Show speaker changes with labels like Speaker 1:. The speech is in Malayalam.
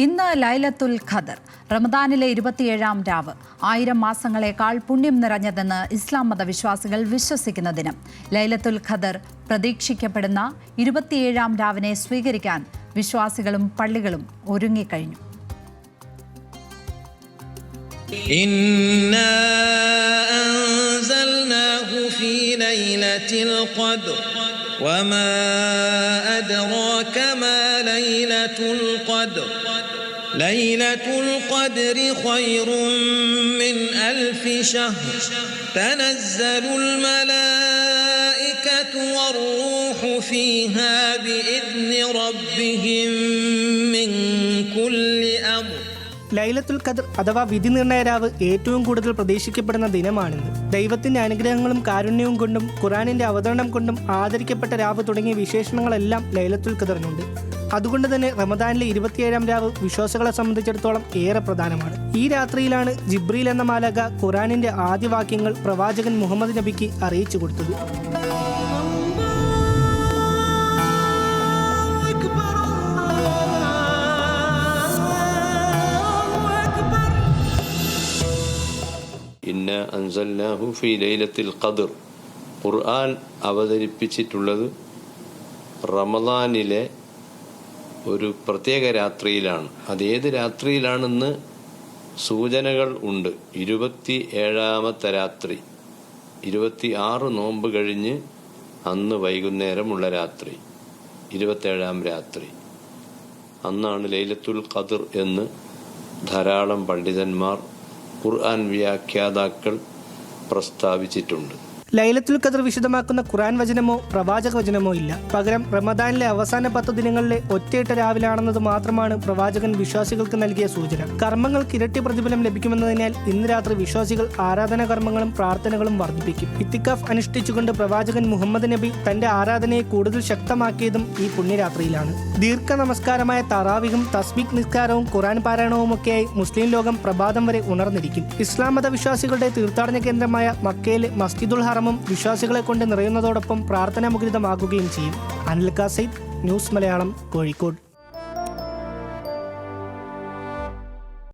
Speaker 1: ഇന്ന് ലൈലത്തുൽ ഖദർ, റമദാനിലെ 27-ാം രാവ്. 1000 മാസങ്ങളെക്കാൾ പുണ്യം നിറഞ്ഞതെന്ന് ഇസ്ലാം മതവിശ്വാസികൾ വിശ്വസിക്കുന്ന ദിനം. ലൈലത്തുൽ ഖദർ പ്രതീക്ഷിക്കപ്പെടുന്ന 27-ാം രാവിനെ സ്വീകരിക്കാൻ വിശ്വാസികളും പള്ളികളും ഒരുങ്ങിക്കഴിഞ്ഞു.
Speaker 2: ഇന്നാ അൻസൽനാഹു ഫീ ലൈലത്തിൽ ഖദ്ർ വമാ അദ്റാക മാ ലൈലത്തുൽ ഖദ്ർ ലൈലത്തുൽ ഖദ്രി ഖൈറും മിൻ അൽഫി ശഹ്ർ തനസ്സലുൽ മലായികതു വറൂഹു ഫീഹാ ബിഇദ്നി റബ്ബിഹിം മിൻ കുല്ലി അംർ.
Speaker 3: ലൈലത്തുൽ ഖദ്ർ അഥവാ വിധി നിർണയ രാവ് ഏറ്റവും കൂടുതൽ പ്രതീക്ഷിക്കപ്പെടുന്ന ദിനമാണിന്ന്. ദൈവത്തിന്റെ അനുഗ്രഹങ്ങളും കാരുണ്യവും കൊണ്ടും ഖുർആനിന്റെ അവതരണം കൊണ്ടും ആദരിക്കപ്പെട്ട രാവ് തുടങ്ങിയ വിശേഷണങ്ങളെല്ലാം ലൈലത്തുൽ ഖദറിനുണ്ട്. അതുകൊണ്ട് തന്നെ റമദാനിലെ 27-ാം രാവ് വിശ്വാസികളെ സംബന്ധിച്ചിടത്തോളം ഏറെ പ്രധാനമാണ്. ഈ രാത്രിയിലാണ് ജിബ്രീൽ എന്ന മാലാഖ ഖുർആനിന്റെ ആദ്യ വാക്യങ്ങൾ പ്രവാചകൻ മുഹമ്മദ് നബിക്ക് അറിയിച്ചു കൊടുത്തത്.
Speaker 4: ഇന്നാ അൻസൽനാഹു ഫീ ലൈലത്തിൽ ഖദ്ർ. ഖുർആൻ അവതരിപ്പിച്ചിട്ടുള്ളത് റമദാനിലെ ഒരു പ്രത്യേക രാത്രിയിലാണ്. അതേത് രാത്രിയിലാണെന്ന് സൂചനകൾ ഉണ്ട്. 27-ാമത്തെ രാത്രി, 26 നോമ്പ് കഴിഞ്ഞ് അന്ന് വൈകുന്നേരമുള്ള രാത്രി, 27-ാം രാത്രി, അന്നാണ് ലൈലത്തുൽ ഖദ്ർ എന്ന് ധാരാളം പണ്ഡിതന്മാർ, ഖുർആൻ വ്യാഖ്യാതാക്കൾ പ്രസ്താവിച്ചിട്ടുണ്ട്.
Speaker 3: ലൈലത്തുൽ ഖദ്ർ വിശദമാക്കുന്ന ഖുർആൻ വചനമോ പ്രവാചക വചനമോ ഇല്ല. പകരം റമദാനിലെ അവസാന 10 ദിനങ്ങളിലെ ഒറ്റയിട്ട രാവിലാണെന്നത് മാത്രമാണ് പ്രവാചകൻ വിശ്വാസികൾക്ക് നൽകിയ സൂചന. കർമ്മങ്ങൾക്ക് ഇരട്ടി പ്രതിഫലം ലഭിക്കുമെന്നതിനാൽ ഇന്ന് രാത്രി വിശ്വാസികൾ ആരാധനാ കർമ്മങ്ങളും പ്രാർത്ഥനകളും വർദ്ധിപ്പിക്കും. ഇത്തിക്കാഫ് അനുഷ്ഠിച്ചുകൊണ്ട് പ്രവാചകൻ മുഹമ്മദ് നബി തന്റെ ആരാധനയെ കൂടുതൽ ശക്തമാക്കിയതും ഈ പുണ്യരാത്രിയിലാണ്. ദീർഘ നമസ്കാരമായ തറാവിഹും തസ്ബീഹ് നിസ്കാരവും ഖുർആൻ പാരായണവുമൊക്കെയായി മുസ്ലിം ലോകം പ്രഭാതം വരെ ഉണർന്നിരിക്കും. ഇസ്ലാം മത വിശ്വാസികളുടെ തീർത്ഥാടന കേന്ദ്രമായ മക്കയിലെ മസ്ജിദുൽ ഹറം വിശ്വാസികളെ കൊണ്ട് നിറയുന്നതോടൊപ്പം പ്രാർത്ഥനാമുഖരിതമാകുകയും ചെയ്യും. അനിൽ കാസൈദ്, ന്യൂസ് മലയാളം, കോഴിക്കോട്.